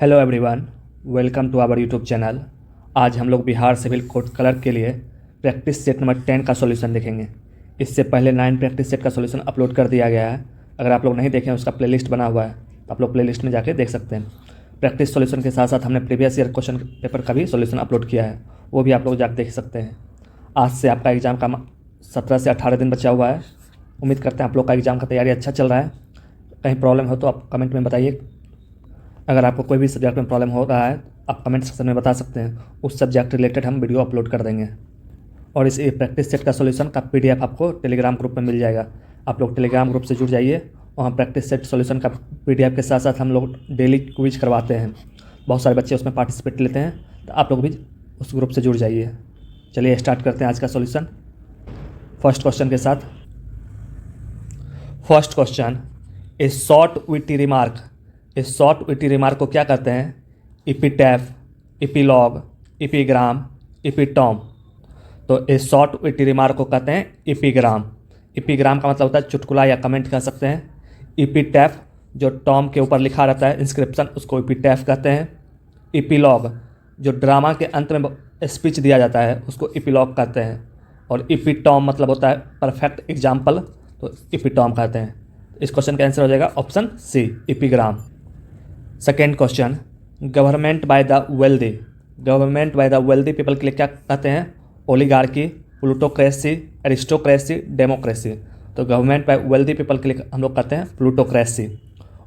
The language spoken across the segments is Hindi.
Hello everyone, welcome to our YouTube channel. आज हम लोग बिहार सिविल कोड कलर के लिए प्रैक्टिस सेट नंबर 10 का सॉल्यूशन देखेंगे। इससे पहले 9 प्रैक्टिस सेट का सॉल्यूशन अपलोड कर दिया गया है। अगर आप लोग नहीं देखें, उसका प्लेलिस्ट बना हुआ है, तो आप लोग प्लेलिस्ट में जाके देख सकते हैं। प्रैक्टिस सॉल्यूशन के साथ साथ हमने प्रीवियस ईयर क्वेश्चन पेपर का भी सॉल्यूशन अपलोड किया है, वो भी आप लोग जाकर देख सकते हैं। आज से आपका एग्ज़ाम का 17 से 18 दिन बचा हुआ है। उम्मीद करते हैं आप लोग का एग्ज़ाम का तैयारी अच्छा चल रहा है। कहीं प्रॉब्लम हो तो आप कमेंट में बताइए। अगर आपको कोई भी सब्जेक्ट में प्रॉब्लम हो रहा है, आप कमेंट सेक्शन में बता सकते हैं। उस सब्जेक्ट रिलेटेड हम वीडियो अपलोड कर देंगे। और इस प्रैक्टिस सेट का सॉल्यूशन का पीडीएफ आपको टेलीग्राम ग्रुप में मिल जाएगा। आप लोग टेलीग्राम ग्रुप से जुड़ जाइए। वहाँ प्रैक्टिस सेट सॉल्यूशन का पीडीएफ के साथ साथ हम लोग डेली क्विज करवाते हैं। बहुत सारे बच्चे उसमें पार्टिसिपेट लेते हैं, तो आप लोग भी उस ग्रुप से जुड़ जाइए। चलिए स्टार्ट करते हैं आज का सॉल्यूशन फर्स्ट क्वेश्चन के साथ। फर्स्ट क्वेश्चन, ए शॉर्ट विटी रिमार्क। इस शॉर्ट विटी रिमार्क को क्या कहते हैं? इपीटैफ, इपीलॉग, इपीग्राम, इपीटॉम। तो इस शॉर्ट विटी रिमार्क को कहते हैं इपीग्राम। इपीग्राम का मतलब होता है चुटकुला या कमेंट कह सकते हैं। इपीटैफ जो टॉम के ऊपर लिखा रहता है इंस्क्रिप्शन, उसको इपीटैफ कहते हैं। इपीलॉग जो ड्रामा के अंत में स्पीच दिया जाता है, उसको इपीलॉग कहते हैं। और इपीटॉम मतलब होता है परफेक्ट एग्जाम्पल, तो इपीटॉम कहते हैं। इस क्वेश्चन का आंसर हो जाएगा option C, epigram. Second question, government by the wealthy. Government by the wealthy people के लिए क्या कहते हैं? Oligarchy, plutocracy, aristocracy, democracy. तो गवर्नमेंट बाय वेल्दी पीपल के लिए हम लोग कहते हैं प्लूटोक्रेसी।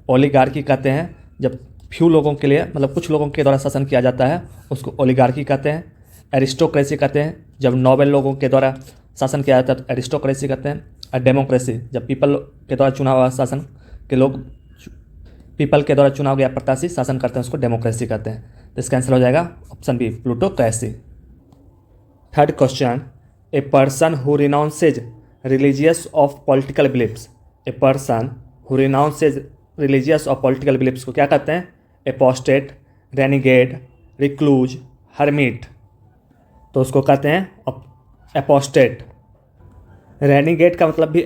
ओलिगार्की कहते हैं जब फ्यू लोगों के लिए, मतलब कुछ लोगों के द्वारा शासन किया जाता है, उसको ओलिगार्की कहते हैं। एरिस्टोक्रेसी कहते हैं जब नोबेल लोगों के द्वारा शासन किया जाता है, तो एरिस्टोक्रेसी कहते हैं। और डेमोक्रेसी जब पीपल के द्वारा चुना हुआ शासन के लोग, पीपल के द्वारा चुना गया प्रत्याशी शासन करते हैं, उसको डेमोक्रेसी कहते हैं। तो इसका आंसर हो जाएगा option B, plutocracy. Third question, a person who renounces religious of political beliefs. A person who renounces religious of political beliefs को क्या कहते हैं? Apostate, renegade, recluse, hermit. तो उसको कहते हैं एपोस्टेट। रेनिगेड का मतलब भी,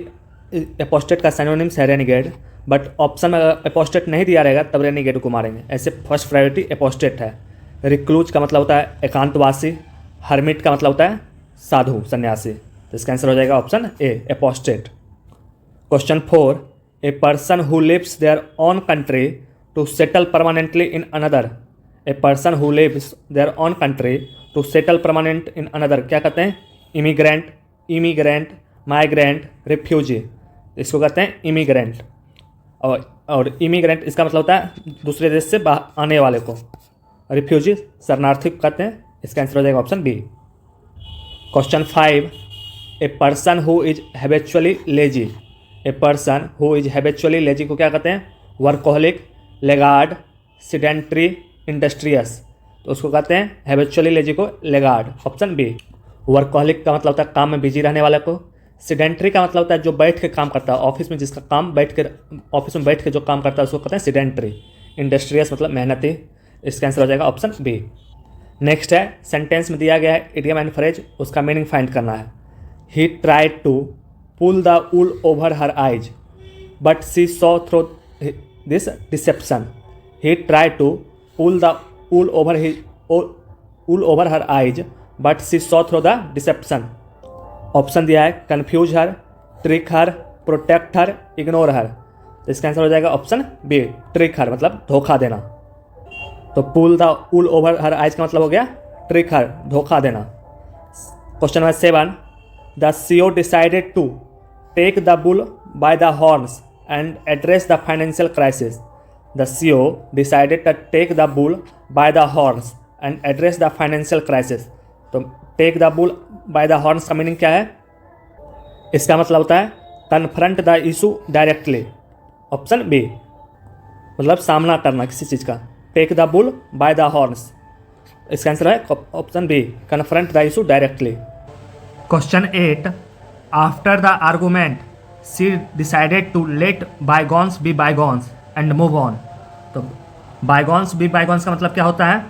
एपोस्टेट का सिनोनिम्स है रेनिगेड, बट ऑप्शन में एपोस्टेट नहीं दिया रहेगा तब रेनिगेड को मारेंगे। ऐसे फर्स्ट प्रायोरिटी एपोस्टेट है। रिक्लूज का मतलब होता है एकांतवासी। हर्मिट का मतलब होता है साधु, सन्यासी। तो इसका आंसर हो जाएगा option A, apostate. Question 4, a person who lives their own country to settle permanently in another. A person who lives their own country to settle permanent in another क्या कहते हैं? Immigrant, immigrant, migrant, refugee. इसको कहते हैं इमिग्रेंट। और इमिग्रेंट इसका मतलब होता है दूसरे देश से आने वाले को। रिफ्यूजी शरणार्थी कहते हैं। इसका आंसर हो जाएगा option B. Question 5, a person who is habitually lazy. A person who is habitually lazy को क्या कहते हैं? Workaholic, laggard, sedentary, industrious. तो उसको कहते हैं हैबिचुअली लेजी को लेगार्ड, ऑप्शन बी। वर्कोहलिक का मतलब होता है काम में बिजी रहने वाले को। सिडेंट्री का मतलब होता है जो बैठ के काम करता है, ऑफिस में जिसका काम बैठ के, ऑफिस में बैठ के जो काम करता है, उसको कहते हैं सिडेंट्री। इंडस्ट्रियस मतलब मेहनती। इसका आंसर हो जाएगा ऑप्शन बी। नेक्स्ट है, सेंटेंस में दिया गया है इडियम एंड फ्रेज, उसका मीनिंग फाइंड करना है। He tried to pull the wool over her eyes but she saw through this deception. He tried to pull the wool over her eyes but she saw through the deception. Option दिया है confuse her, trick her, protect her, ignore her. तो इसका आंसर हो जाएगा ऑप्शन बी, ट्रिक हर मतलब धोखा देना। तो pull the wool over her eyes का मतलब हो गया ट्रिक हर, धोखा देना। Question number 7, the CEO decided to take the bull by the horns and address the financial crisis. The CEO decided to take the bull by the horns and address the financial crisis. तो take the bull by the horns का मीनिंग क्या है? इसका मतलब होता है confront the issue directly, option B, मतलब सामना करना किसी चीज़ का। Take the bull by the horns, इसका आंसर है option B, confront the issue directly. Question 8, after the argument she decided to let bygones be bygones and move on. तो बायगॉन्स बी बायगॉन्स का मतलब क्या होता है?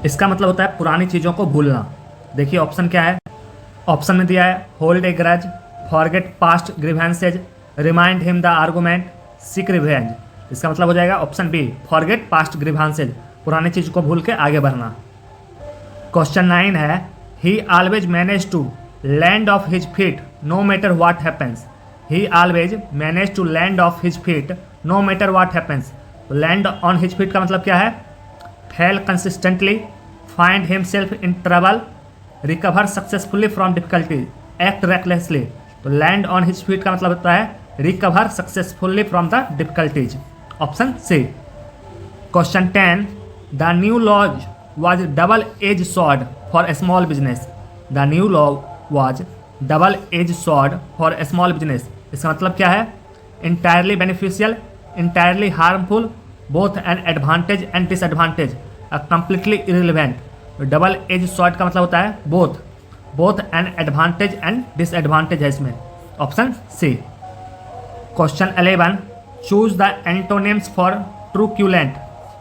इसका मतलब होता है पुरानी चीज़ों को भूलना। देखिए ऑप्शन क्या है। ऑप्शन में दिया है hold a grudge, forget past grievances, remind him the argument, seek revenge. इसका मतलब हो जाएगा option B, forget past grievances, पुरानी चीज़ को भूल के आगे बढ़ना। क्वेश्चन 9 है, he always manage to land off his feet no matter what happens. He always manage to land off his feet no matter what happens. तो लैंड ऑन हिज फीट का मतलब क्या है? Fail consistently, find himself in trouble, recover successfully from difficulty, act recklessly. तो लैंड ऑन हिज फीट का मतलब होता है recover successfully from the difficulties, option C. Question 10, the new laws was double edged sword for a small business. The new law was double edged sword for a small business. इसका मतलब क्या है? Entirely beneficial, entirely harmful, both an advantage and disadvantage, completely irrelevant. Double edge sword का मतलब होता है both an advantage and disadvantage है इसमें, option C. Question 11, choose the antonyms for truculent.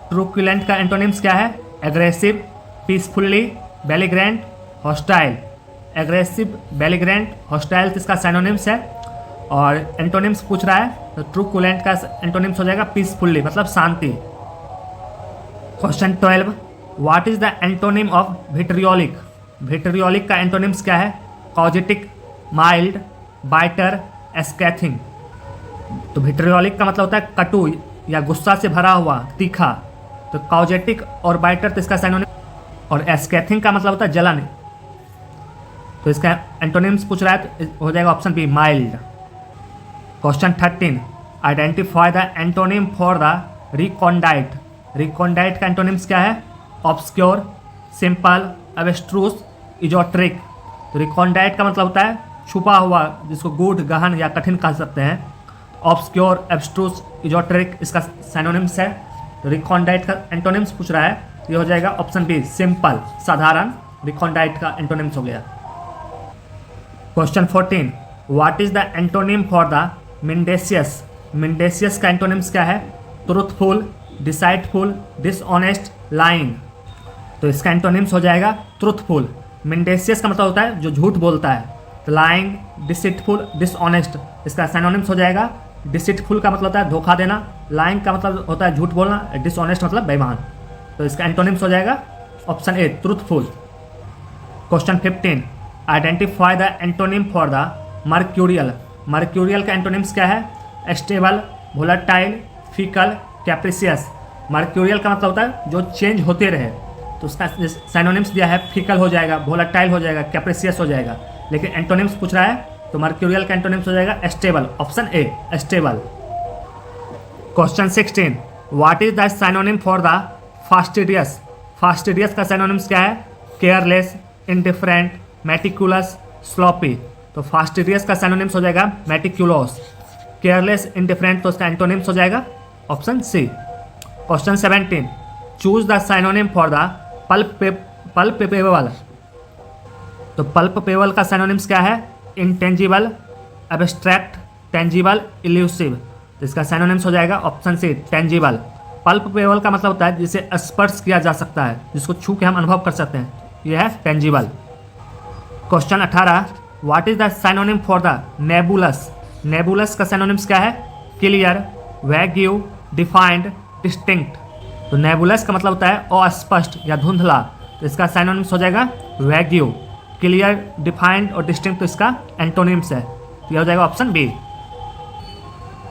Truculent का एंटोनिम्स क्या है? Aggressive, peacefully, belligerent, hostile. Aggressive, belligerent, hostile इसका साइनोनिम्स है और एंटोनिम्स पूछ रहा है तो ट्रूक्यूलेंट का एंटोनिम्स हो जाएगा पीसफुली, मतलब शांति। Question 12, what is the antonym of vitriolic. Vitriolic का एंटोनिम्स क्या है? Caustic, mild, bitter, scathing. तो विट्रियोलिक का मतलब होता है कटु या गुस्सा से भरा हुआ, तीखा। तो कॉजेटिक और बाइटर तो इसका साइनोनिम, और एस्कैथिंग का मतलब होता है जलन। तो इसका एंटोनिम्स पूछ रहा है तो हो जाएगा option B, mild. Question 13, identify the antonym for the recondite. Recondite का एंटोनिम्स क्या है? Obscure, simple, abstruse, esoteric. तो रिकॉन्डाइट का मतलब होता है छुपा हुआ, जिसको गूढ़, गहन या कठिन कह सकते हैं। ऑब्सक्योर, एब्स्ट्रूस, इजोट्रिक इसका साइनोनिम्स है। तो रिकॉन्डाइट का एंटोनिम्स पूछ रहा है, ये हो जाएगा ऑप्शन बी, सिंपल, साधारण। रिकॉन्डाइट का एंटोनिम्स हो गया। Question 14, what is the antonym for the mendacious. Mendacious का एंटोनिम्स क्या है? Truthful, deceitful, dishonest, lying. तो इसका एंटोनिम्स हो जाएगा ट्रूथफुल। मिंडेसियस का मतलब होता है जो झूठ बोलता है। तो लाइंग, डिसिटफुल, डिसऑनेस्ट इसका साइनोनिम्स हो जाएगा। डिसिटफुल का मतलब होता है धोखा देना, लाइंग का मतलब होता है झूठ बोलना, डिसऑनेस्ट मतलब बेईमान। तो इसका एंटोनिम्स हो जाएगा option A, truthful. Question 15, identify the antonym for the mercurial. Mercurial का एंटोनिम्स क्या है? Stable, volatile, fickle, capricious. Mercurial का मतलब होता है जो चेंज होते रहे। तो उसका साइनोनिम्स दिया है, फीकल हो जाएगा, वोलेटाइल हो जाएगा, कैप्रिसियस हो जाएगा। लेकिन एंटोनिम्स पूछ रहा है तो मर्क्यूरियल का एंटोनिम्स हो जाएगा stable, option A, stable. Question 16, what is the synonym for the fastidious. Fastidious का साइनोनिम्स क्या है? Careless, indifferent, meticulous, sloppy. तो फास्टिडियस का साइनोनिम्स हो जाएगा मेटिकुलस। केयरलेस, इंडिफरेंट तो उसका एंटोनिम्स हो जाएगा option C. Question 17, choose the synonym for the palpable. तो पल्पेबल का साइनोनिम्स क्या है? Intangible, abstract, tangible, elusive. तो इसका साइनोनिम्स हो जाएगा ऑप्शन सी, टेंजिबल। पल्पेबल का मतलब होता है जिसे स्पर्श किया जा सकता है, जिसको छू के हम अनुभव कर सकते हैं, यह है tangible. Question 18, what is the synonym for the नेबुलस। नेबुलस का साइनोनिम्स क्या है? Clear, wagyu, defined, distinct. तो नेबुलस का मतलब होता है अस्पष्ट या धुंधला। तो इसका साइनोनिम्स हो जाएगा वैग्यू। क्लियर, डिफाइंड और डिस्टिंक्ट तो इसका एंटोनिम्स है। तो यह हो जाएगा option B.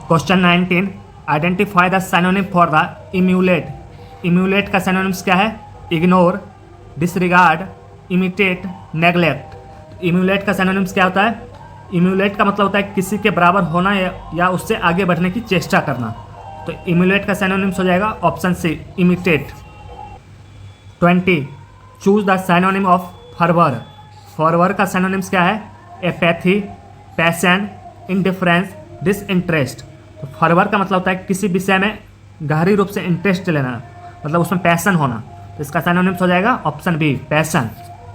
Question 19, identify the synonym for the emulate. Emulate का साइनोनिम्स क्या है? Ignore, disregard, imitate, neglect. Emulate का साइनोनिम्स क्या होता है? इम्यूलेट का मतलब होता है किसी के बराबर होना या उससे आगे बढ़ने की चेष्टा करना। तो इम्यूलेट का सिनोनिम्स हो जाएगा option C, imitate. 20, choose the synonym of fervour. Fervour का सिनोनिम्स क्या है? Apathy, passion, indifference, disinterest. तो फर्वर का मतलब होता है किसी विषय में गहरी रूप से इंटरेस्ट लेना, मतलब उसमें पैशन होना। तो इसका सिनोनिम्स हो जाएगा option B, passion.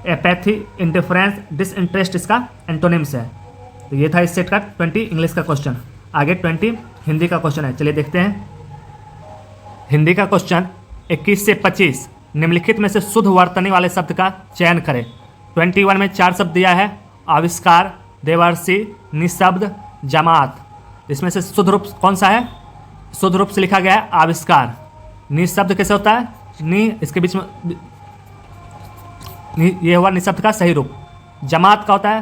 Apathy, indifference, disinterest इसका एंटोनिम्स है। तो ये था इस सेट का 20 इंग्लिश का क्वेश्चन। आगे 20 हिंदी का क्वेश्चन है, चलिए देखते हैं। हिंदी का क्वेश्चन 21 से 25 निम्नलिखित में से शुद्ध वर्तनी वाले शब्द का चयन करें। 21 में 4 शब्द दिया है, आविष्कार, देवर्षि, निशब्द, जमात। इसमें से शुद्ध रूप कौन सा है? शुद्ध रूप से लिखा गया है आविष्कार। निशब्द कैसे होता है? नि, इसके बीच में ये हुआ निशब्द का सही रूप। जमात का होता है,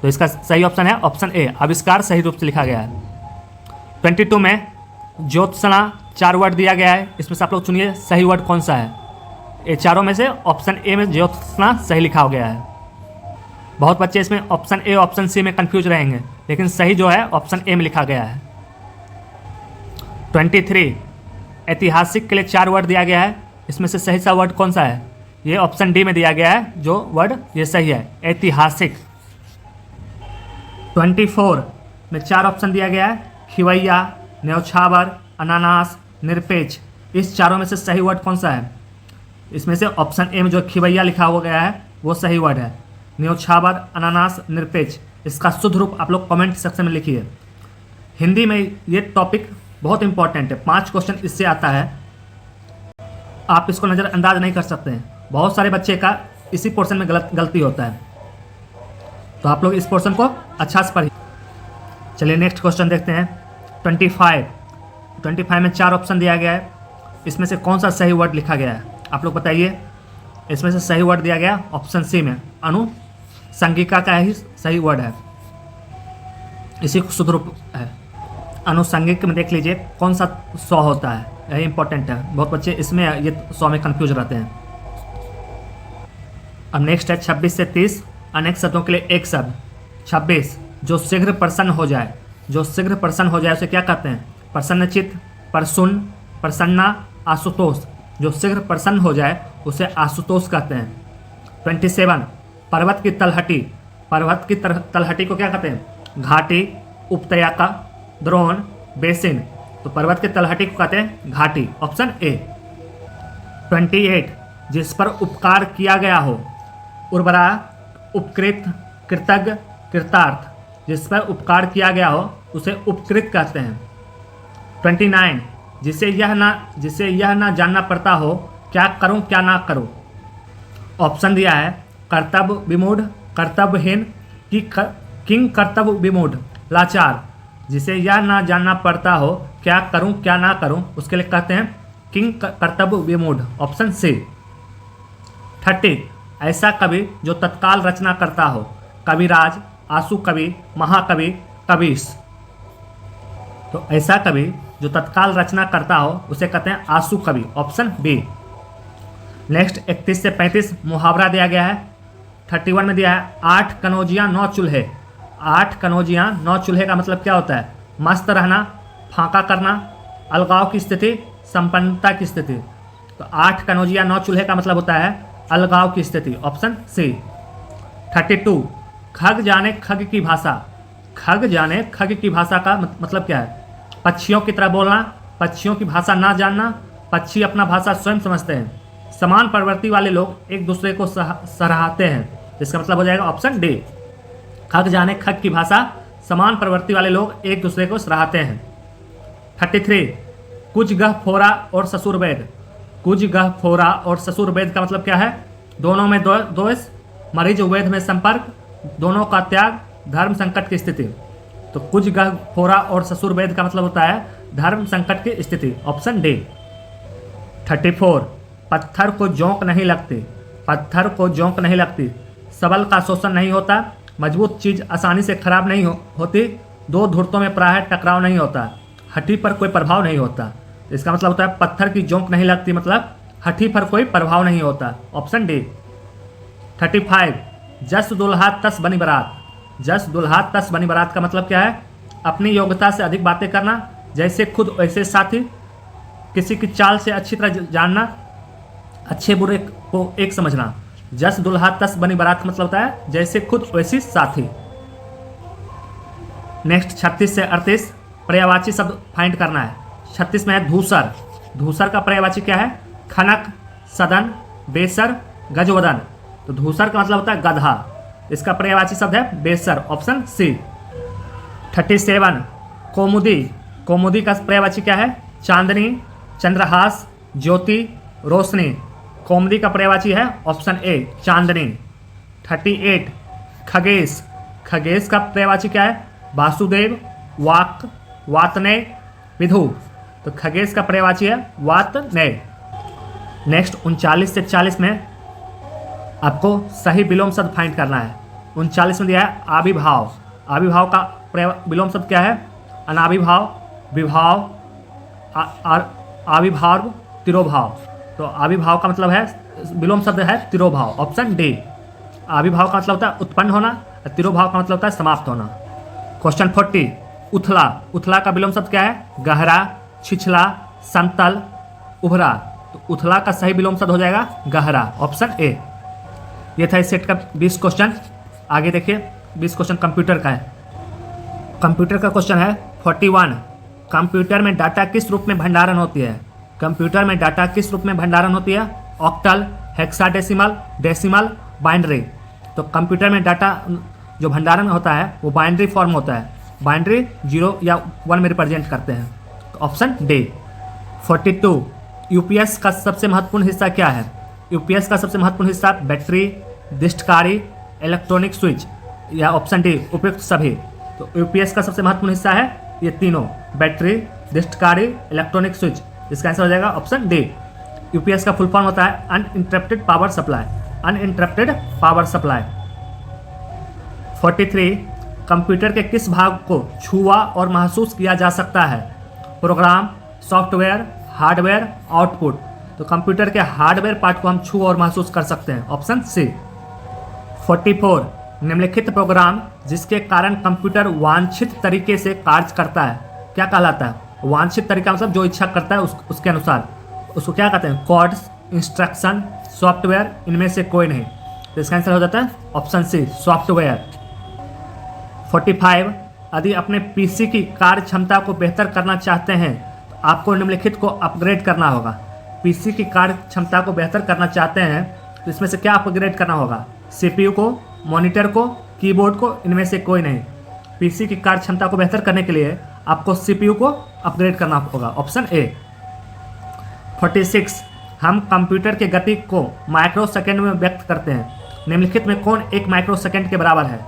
तो इसका सही ऑप्शन है ऑप्शन ए, आविष्कार सही रूप से लिखा गया है। 22 में ज्योत्सना 4 वर्ड दिया गया है, इसमें से आप लोग चुनिए सही वर्ड कौन सा है। ये चारों में से ऑप्शन ए में ज्योत्सना सही लिखा हो गया है। बहुत बच्चे इसमें ऑप्शन ए ऑप्शन सी में कंफ्यूज रहेंगे, लेकिन सही जो है ऑप्शन ए में लिखा गया है। 23 ऐतिहासिक के लिए 4 वर्ड दिया गया है, इसमें से सही सा वर्ड कौन सा है? ये ऑप्शन डी में दिया गया है, जो वर्ड ये सही है ऐतिहासिक। 24 में 4 ऑप्शन दिया गया है, खिवैया, न्यौछावर, अनानास, निरपेक्ष। इस चारों में से सही वर्ड कौन सा है? इसमें से ऑप्शन ए में जो खिवैया लिखा हुआ गया है वो सही वर्ड है। न्यौछावर, अनानास, निरपेक्ष, इसका शुद्ध रूप आप लोग कमेंट सेक्शन में लिखिए। हिंदी में ये टॉपिक बहुत इंपॉर्टेंट है, 5 क्वेश्चन इससे आता है, आप इसको नज़रअंदाज नहीं कर सकते हैं। बहुत सारे बच्चे का इसी पोर्शन में गलती होता है, तो आप लोग इस पोर्शन को अच्छा से पढ़िए। चलिए नेक्स्ट क्वेश्चन देखते हैं। 25 में 4 ऑप्शन दिया गया है, इसमें से कौन सा सही वर्ड लिखा गया है आप लोग बताइए। इसमें से सही वर्ड दिया गया ऑप्शन सी में, अनुसंगिका का ही सही वर्ड है, इसी को शुद्ध रूप है। अनुसंगिक में देख लीजिए कौन सा 100 होता है, यही इंपॉर्टेंट है, बहुत बच्चे इसमें ये 100 में कंफ्यूज रहते हैं। अब नेक्स्ट है 26 से 30 अनेक शब्दों के लिए एक शब्द। 26 जो शीघ्र प्रसन्न हो जाए, जो शीघ्र प्रसन्न हो जाए उसे क्या कहते हैं? प्रसन्नचित्त, प्रसन्न, प्रसन्ना, आशुतोष। जो शीघ्र प्रसन्न हो जाए उसे आशुतोष कहते हैं। 27 पर्वत की तलहटी, पर्वत की तलहटी को क्या कहते हैं? घाटी, उपत्यका, द्रोण, बेसिन। तो पर्वत की तलहटी को कहते हैं घाटी, ऑप्शन ए। 28 जिस पर उपकार किया गया हो, उर्वरा, उपकृत, कृतज्ञ, कृतार्थ। जिस पर उपकार किया गया हो उसे उपकृत कहते हैं। 29 जिसे यह ना जानना पड़ता हो, क्या करूं क्या ना करूं। ऑप्शन दिया है कर्तव्य विमूढ़, कर्तव्यहीन, किंग कर्तव्य विमूढ़, लाचार। जिसे यह ना जानना पड़ता हो क्या करूं क्या ना करूं, उसके लिए कहते हैं किंग कर्तव्य विमूढ़, ऑप्शन सी। 30 ऐसा कवि जो तत्काल रचना करता हो, कविराज, आंसू कवि, महाकवि, कवीश। तो ऐसा कवि जो तत्काल रचना करता हो उसे कहते हैं आंसू कवि, ऑप्शन बी। नेक्स्ट 31 से 35 मुहावरा दिया गया है। 31 में दिया है 8 कनौजियाँ 9 चूल्हे। 8 कनौजियाँ 9 चूल्हे का मतलब क्या होता है? मस्त रहना, फांका करना, अलगाव की स्थिति, संपन्नता की स्थिति। तो 8 कनौजियाँ 9 चूल्हे का मतलब होता है अलगाव की स्थिति, ऑप्शन सी। 32 खग जाने खग की भाषा। खग जाने खग की भाषा का मतलब क्या है? पक्षियों की तरह बोलना, पक्षियों की भाषा ना जानना, पक्षी अपना भाषा स्वयं समझते हैं। समान प्रवृत्ति वाले लोग एक दूसरे को सराहते हैं, इसका मतलब हो जाएगा ऑप्शन डी। खग जाने खग की भाषा, समान प्रवृत्ति वाले लोग एक दूसरे को सराहते हैं। 33 कुछ गह फोरा और ससुर वेद। कुछ गह फोरा और ससुर वेद का मतलब क्या है? दोनों में दोष, मरीज वेद में संपर्क, दोनों का त्याग, धर्म संकट की स्थिति। तो कुछ गह फोरा और ससुर वेद का मतलब होता है धर्म संकट की स्थिति, ऑप्शन डी। 34 पत्थर को जोंक नहीं लगती। पत्थर को जोंक नहीं लगती। सबल का शोषण नहीं होता, मजबूत चीज़ आसानी से खराब नहीं होती, दो धुरतों में प्राय टकराव नहीं होता, हड्डी पर कोई प्रभाव नहीं होता। इसका मतलब होता है पत्थर की जोंक नहीं लगती, मतलब हड्डी पर कोई प्रभाव नहीं होता, ऑप्शन डी। 35 जस दुल्हा तस बनी बारात। जस दुल्हा तस बनी बारात का मतलब क्या है? अपनी योग्यता से अधिक बातें करना, जैसे खुद वैसे साथी, किसी की चाल से अच्छी तरह जानना, अच्छे बुरे को एक समझना। जस दुल्हा तस बनी बारात का मतलब होता है जैसे खुद वैसी साथी। नेक्स्ट 36 से 38 पर्यायवाची शब्द फाइंड करना है। 36 में है धूसर। धूसर का पर्यायवाची क्या है? खनक, सदन, बेसर, गजवदन। तो धूसर का मतलब होता है गधा, इसका पर्यायवाची शब्द है बेसर, ऑप्शन सी। 37 कौमुदी। कौमुदी का पर्यायवाची क्या है? चांदनी, चंद्रहास, ज्योति, रोशनी। कौमुदी का पर्यायवाची है ऑप्शन ए चांदनी। 38 खगेश। खगेश का पर्यायवाची क्या है? वासुदेव, वाक, वातने, विधु। तो खगेश का पर्यायवाची है वातने। नेक्स्ट 39 से 40 में आपको सही विलोम शब्द फाइंड करना है। 39 में दिया है आविर्भाव। आविर्भाव का विलोम शब्द क्या है? अनाविर्भाव, विभाव, आविर्भाव, तिरोभाव। तो आविर्भाव का मतलब है, विलोम शब्द है तिरोभाव, ऑप्शन डी। आविर्भाव का मतलब होता है उत्पन्न होना, और तिरोभाव का मतलब होता है समाप्त होना। क्वेश्चन 40, उथला। उथला का विलोम शब्द क्या है? गहरा, छिछला, समतल, उभरा। तो उथला का सही विलोम शब्द हो जाएगा गहरा, ऑप्शन ए। ये था इस सेट का 20 क्वेश्चन। आगे देखिए 20 क्वेश्चन कंप्यूटर का है। कंप्यूटर का क्वेश्चन है 41, कंप्यूटर में डाटा किस रूप में भंडारण होती है? कंप्यूटर में डाटा किस रूप में भंडारण होती है? Octal, hexadecimal, decimal, binary. तो कंप्यूटर में डाटा जो भंडारण होता है वो बाइनरी फॉर्म होता है। बाइनरी 0 या 1 में रिप्रेजेंट करते हैं। तो ऑप्शन डी। 42, यूपीएस का सबसे महत्वपूर्ण हिस्सा क्या है? यूपीएस का सबसे महत्वपूर्ण हिस्सा बैटरी, दिष्टकारी, इलेक्ट्रॉनिक स्विच, या ऑप्शन डी उपयुक्त सभी। तो यूपीएस का सबसे महत्वपूर्ण हिस्सा है ये तीनों, बैटरी, दिष्टकारी, इलेक्ट्रॉनिक स्विच। इसका आंसर हो जाएगा ऑप्शन डी। यूपीएस का फुल फॉर्म होता है uninterrupted power supply. Uninterrupted power supply. 43, computer के किस भाग को छुआ और महसूस किया जा सकता है? Program, software, hardware, output. तो कंप्यूटर के हार्डवेयर पार्ट को हम छू और महसूस कर सकते हैं, ऑप्शन सी। 44, निम्नलिखित प्रोग्राम जिसके कारण कंप्यूटर वांछित तरीके से कार्य करता है क्या कहलाता है? वांछित तरीका मतलब जो इच्छा करता है उसके अनुसार, उसको क्या कहते हैं? कोड्स, इंस्ट्रक्शन, सॉफ्टवेयर, इनमें से कोई नहीं। तो इसका आंसर हो जाता है ऑप्शन सी, सॉफ्टवेयर। 45, यदि अपने पीसी की कार्य क्षमता को बेहतर करना चाहते हैं तो आपको निम्नलिखित को अपग्रेड करना होगा। पीसी की कार्य क्षमता को बेहतर करना चाहते हैं तो इसमें से क्या अपग्रेड करना होगा? सीपीयू को, मॉनिटर को, कीबोर्ड को, इनमें से कोई नहीं। पीसी की कार्य क्षमता को बेहतर करने के लिए आपको सीपीयू को अपग्रेड करना होगा, ऑप्शन ए। 46, हम कंप्यूटर की गति को माइक्रो सेकेंड में व्यक्त करते हैं। निम्नलिखित में कौन 1 माइक्रो सेकेंड के बराबर है?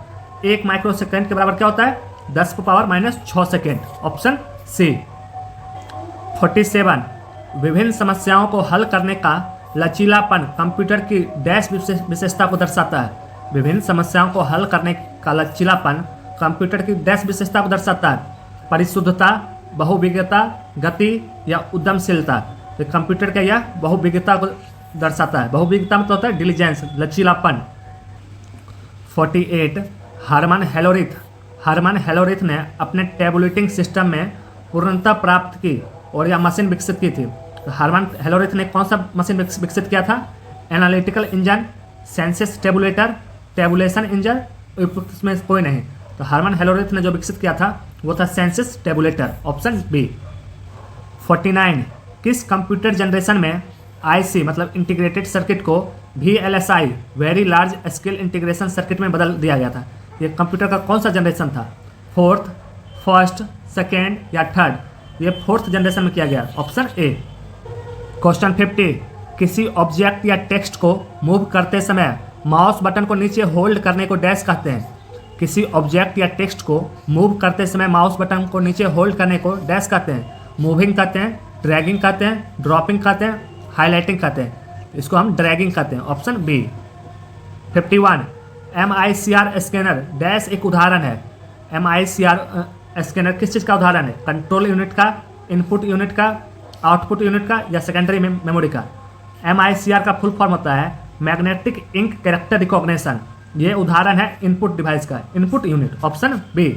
1 माइक्रो सेकेंड के बराबर क्या होता है? 10⁻⁻6 सेकेंड, ऑप्शन सी। 47, विभिन्न समस्याओं को हल करने का लचीलापन कंप्यूटर की डैश विशेषता को दर्शाता है। विभिन्न समस्याओं को हल करने का लचीलापन कंप्यूटर की डैश विशेषता को दर्शाता है। परिशुद्धता, बहुविज्ञता, गति या उद्यमशीलता। तो कंप्यूटर का यह बहुविज्ञता को दर्शाता है। बहुविज्ञता मतलब होता है डिलीजेंस, लचीलापन। 48, हरमन हेलोरिथ ने अपने टेबुलेटिंग सिस्टम में पूर्णता प्राप्त की और यह मशीन विकसित की थी। तो हरमन हेलोरिथ ने कौन सा मशीन विकसित किया था? Analytical engine, census tabulator, tabulation engine, इसमें कोई नहीं। तो हरमन हेलोरिथ ने जो विकसित किया था वो था सेंसस टेबुलेटर, ऑप्शन बी। 49, किस कंप्यूटर जनरेशन में आईसी मतलब इंटीग्रेटेड सर्किट को VLSI very large scale integration circuit में बदल दिया गया था? ये कंप्यूटर का कौन सा जनरेशन था? 4th, 1st, 2nd या 3rd? ये 4th जनरेशन में किया गया, ऑप्शन ए। क्वेश्चन 50, किसी ऑब्जेक्ट या टेक्स्ट को मूव करते समय माउस बटन को नीचे होल्ड करने को डैश कहते हैं। किसी ऑब्जेक्ट या टेक्स्ट को मूव करते समय माउस बटन को नीचे होल्ड करने को डैश कहते हैं। मूविंग कहते हैं, ड्रैगिंग कहते हैं, ड्रॉपिंग कहते हैं, हाईलाइटिंग कहते हैं। इसको हम ड्रैगिंग कहते हैं, option B. 51, MICR scanner dash एक उदाहरण है। MICR स्कैनर किस चीज़ का उदाहरण है? कंट्रोल यूनिट का, इनपुट यूनिट का, आउटपुट यूनिट का या सेकेंडरी मेमोरी का? MICR का फुल फॉर्म होता है मैग्नेटिक इंक कैरेक्टर रिकॉग्निशन। ये उदाहरण है इनपुट डिवाइस का, इनपुट यूनिट, ऑप्शन बी।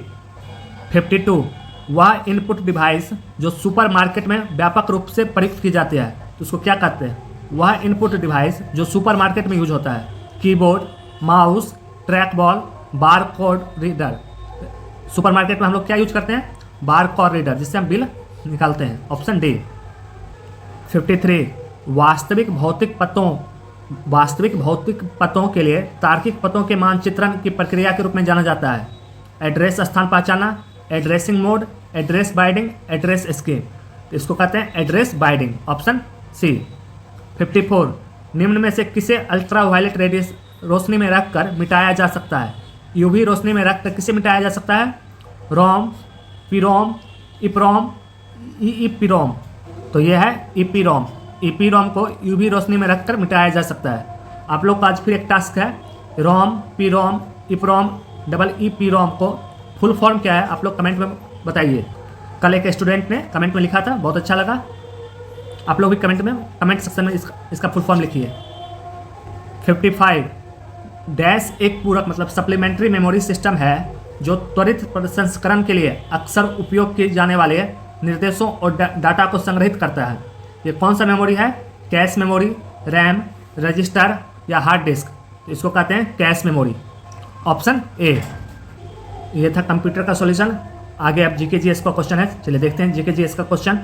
52, वह इनपुट डिवाइस जो सुपर मार्केट में व्यापक रूप से प्रयुक्त की जाती है तो उसको क्या कहते हैं? वह इनपुट डिवाइस जो सुपर मार्केट में यूज होता है। Keyboard, mouse, track ball, bar code reader. Super market में हम लोग क्या यूज करते हैं? बार कोड रीडर, जिससे हम बिल निकालते हैं, ऑप्शन डी। 53, वास्तविक भौतिक पतों के लिए तार्किक पतों के मानचित्रण की प्रक्रिया के रूप में जाना जाता है। एड्रेस स्थान पहचाना, addressing mode, address binding, address scheme. इसको कहते हैं एड्रेस बाइंडिंग, ऑप्शन सी। 54, निम्न में से किसे अल्ट्रा वायलेट रेडियस रोशनी में रखकर मिटाया जा सकता है? यूवी रोशनी में रखकर किसे मिटाया जा सकता है? रोम, पिरोम, इप्रोम, इपिरोम। तो ये है इपिरोम। इपिरोम को यूवी रोशनी में रखकर मिटाया जा सकता है। आप लोग का आज फिर एक टास्क है, रोम, पिरोम, इप्रोम, डबल इपिरोम को फुल फॉर्म क्या है आप लोग कमेंट में बताइए। कल एक स्टूडेंट ने कमेंट में लिखा था, बहुत अच्छा लगा। आप लोग भी कमेंट सेक्शन में इसका फुल फॉर्म लिखिए। 55 डैश एक पूरक मतलब सप्लीमेंट्री मेमोरी सिस्टम है जो त्वरित प्रसंस्करण के लिए अक्सर उपयोग किए जाने वाले निर्देशों और डाटा को संग्रहित करता है। ये कौन सा मेमोरी है? कैश मेमोरी, रैम, रजिस्टर या हार्ड डिस्क। तो इसको कहते हैं कैश मेमोरी, ऑप्शन ए। ये था कंप्यूटर का सॉल्यूशन। आगे अब जीके जीएस का क्वेश्चन है, चलिए देखते हैं जीके जीएस का क्वेश्चन।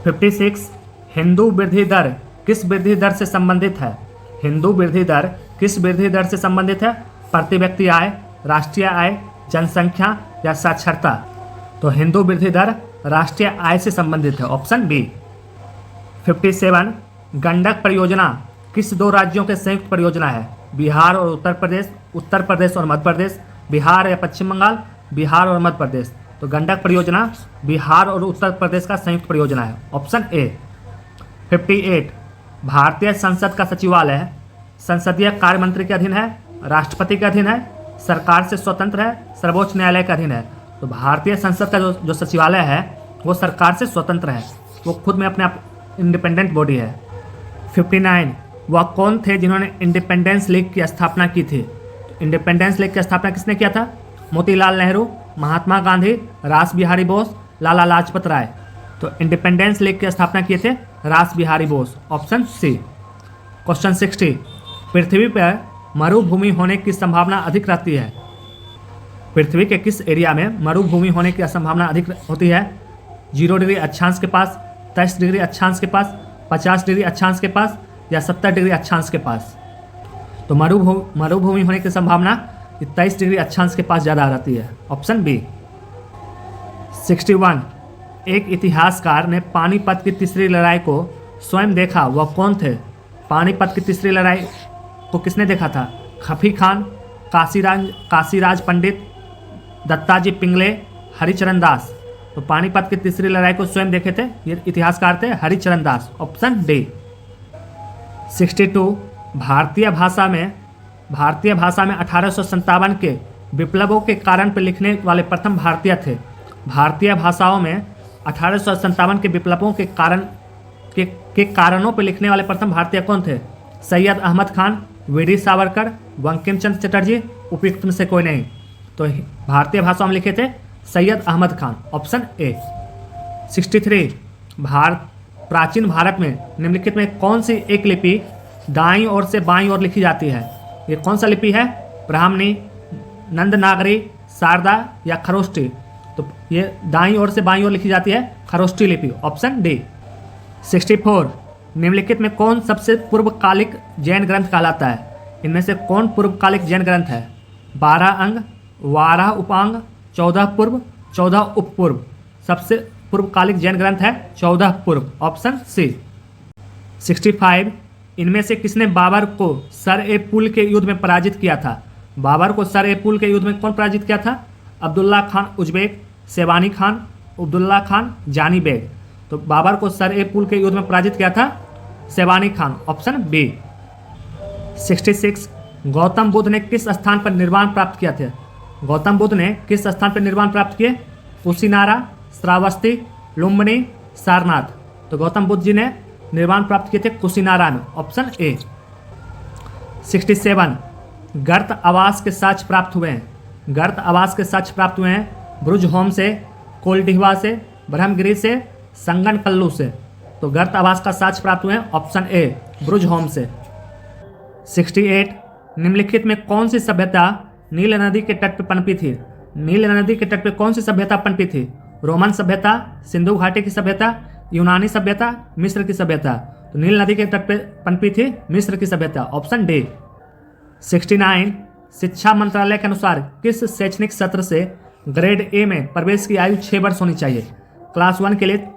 56 हिंदू वृद्धि दर किस वृद्धि दर से संबंधित है? हिंदू वृद्धि दर किस वृद्धि दर से संबंधित है? प्रति व्यक्ति आय, राष्ट्रीय आय, जनसंख्या या साक्षरता। तो हिंदू वृद्धि दर राष्ट्रीय आय से संबंधित है, ऑप्शन बी। 57 गंडक परियोजना किस दो राज्यों के संयुक्त परियोजना है? बिहार और उत्तर प्रदेश और मध्य प्रदेश, बिहार या पश्चिम बंगाल, बिहार और मध्य प्रदेश। तो गंडक परियोजना बिहार और उत्तर प्रदेश का संयुक्त परियोजना है, ऑप्शन ए। 58 भारतीय संसद का सचिवालय संसदीय कार्य मंत्री के अधीन है, राष्ट्रपति के अधीन है, सरकार से स्वतंत्र है, सर्वोच्च न्यायालय के अधीन है। तो भारतीय संसद का जो सचिवालय है वो सरकार से स्वतंत्र है, वो खुद में अपने आप इंडिपेंडेंट बॉडी है। 59 वह कौन थे जिन्होंने इंडिपेंडेंस लीग की स्थापना की थी? इंडिपेंडेंस लीग की स्थापना किसने किया था? मोतीलाल नेहरू, महात्मा गांधी, रास बिहारी बोस, लाला लाजपत राय। तो इंडिपेंडेंस लीग की स्थापना किए थे Rash Behari Bose, option C. Question 60 पृथ्वी पर मरुभूमि होने की संभावना अधिक रहती है? पृथ्वी के किस एरिया में मरुभूमि होने की संभावना अधिक होती है? 0 डिग्री अक्षांश के पास, 23 डिग्री अक्षांश के पास, 50 डिग्री अक्षांश के पास या 70 डिग्री अक्षांश के पास। तो मरुभूमि होने की संभावना 23 डिग्री अक्षांश के पास ज़्यादा रहती है, ऑप्शन बी। 61 एक इतिहासकार ने पानीपत की तीसरी लड़ाई को स्वयं देखा, वह कौन थे? पानीपत की तीसरी लड़ाई को किसने देखा था? खफी खान, काशीराज पंडित, दत्ताजी पिंगले, हरिचरण दास। तो पानीपत की तीसरी लड़ाई को स्वयं देखे थे ये इतिहासकार थे हरिचरण दास, ऑप्शन डी। 62 भारतीय भाषा में 1857 के विप्लवों के कारण पर लिखने वाले प्रथम भारतीय थे। भारतीय भाषाओं में 1857 के विप्लवों के कारणों पर लिखने वाले प्रथम भारतीय कौन थे? सैयद अहमद खान, वीडी सावरकर, बंकिम चंद्र चटर्जी, उपयुक्त में से कोई नहीं। तो भारतीय भाषाओं में लिखे थे सैयद अहमद खान, ऑप्शन ए। 63 प्राचीन भारत में निम्नलिखित में कौन सी एक लिपि दाईं ओर से बाईं ओर लिखी जाती है? ये कौन सा लिपि है? ब्राह्मणी, नंदनागरी, शारदा या खरोष्टी। तो ये दाईं ओर से बाईं ओर लिखी जाती है खरोष्टी लिपि, ऑप्शन डी। 64 निम्नलिखित में कौन सबसे पूर्वकालिक जैन ग्रंथ कहलाता है? इनमें से कौन पूर्वकालिक जैन ग्रंथ है? 12 अंग, 12 उपांग, 14 पूर्व, 14 उपपूर्व। सबसे पूर्वकालिक जैन ग्रंथ है 14 पूर्व, ऑप्शन सी। 65 इनमें से किसने बाबर को सर ए पुल के युद्ध में पराजित किया था? बाबर को सर ए पुल के युद्ध में कौन पराजित किया था? अब्दुल्ला खान उज्बेक, शेबानी खान, अब्दुल्ला खान, जानी बेग। तो बाबर को सर ए पुल के युद्ध में पराजित किया था शेबानी खान, ऑप्शन बी। 66 गौतम बुद्ध ने किस स्थान पर निर्वाण प्राप्त किया था? गौतम बुद्ध ने किस स्थान पर निर्वाण प्राप्त किए? कुशीनारा, श्रावस्ती, लुम्बिनी, सारनाथ। तो गौतम बुद्ध जी ने निर्वाण प्राप्त किए थे कुशीनारा में, ऑप्शन ए। 67 गर्त आवास के साक्ष्य प्राप्त हुए हैं। गर्त आवास के साक्ष्य प्राप्त हुए हैं ब्रुज होम से, कोलडिहवा से, ब्रह्मगिरी से, संगन कल्लू से। तो गर्त आवास का साक्ष्य प्राप्त हुए हैं, ऑप्शन ए, ब्रुज होम से। 68 निम्नलिखित में कौन सी सभ्यता नील नदी के तट पर पनपी थी? नील नदी के तट पर कौन सी सभ्यता पनपी थी? रोमन सभ्यता, सिंधु घाटी की सभ्यता, यूनानी सभ्यता, मिस्र की सभ्यता। तो नील नदी के तट पर पनपी थी मिस्र की सभ्यता, ऑप्शन डी। 69 शिक्षा मंत्रालय के अनुसार किस शैक्षणिक सत्र से ग्रेड ए में प्रवेश की आयु 6 वर्ष होनी चाहिए? क्लास 1 के लिए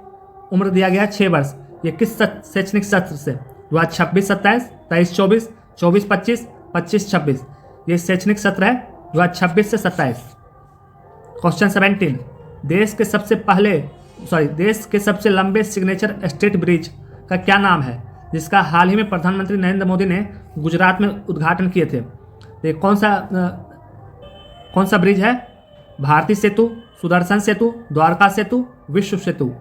उम्र दिया गया 6 वर्ष। ये किस शैक्षणिक सत्र से? 2026-27, 23-24, 24-25, 25-26। ये शैक्षणिक सत्र है 2026 से 27। क्वेश्चन 17, देश के सबसे लंबे सिग्नेचर स्टेट ब्रिज का क्या नाम है, जिसका हाल ही में प्रधानमंत्री नरेंद्र मोदी ने गुजरात में उद्घाटन किए थे। तो ये कौन सा ब्रिज है? भारती सेतु, सुदर्शन सेतु, द्वारका सेतु, विश्व सेतु।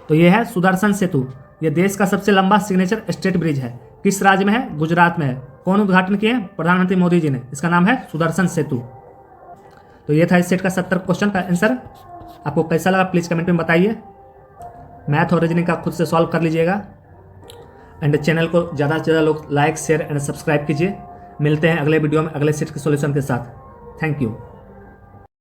तो ये है सुदर्शन सेतु। ये देश का सबसे लंबा सिग्नेचर स्टेट ब्रिज है। किस राज्य में है? गुजरात में है। कौन उद्घाटन किए? प्रधानमंत्री मोदी जी ने। इसका नाम है सुदर्शन सेतु। तो ये था इस सेट का 70 क्वेश्चन का आंसर। आपको कैसा लगा प्लीज़ कमेंट में बताइए। मैथ और रीजनिंग का खुद से सॉल्व कर लीजिएगा एंड चैनल को ज़्यादा से ज़्यादा लोग लाइक शेयर एंड सब्सक्राइब कीजिए। मिलते हैं अगले वीडियो में अगले सेट के सॉल्यूशन के साथ। Thank you.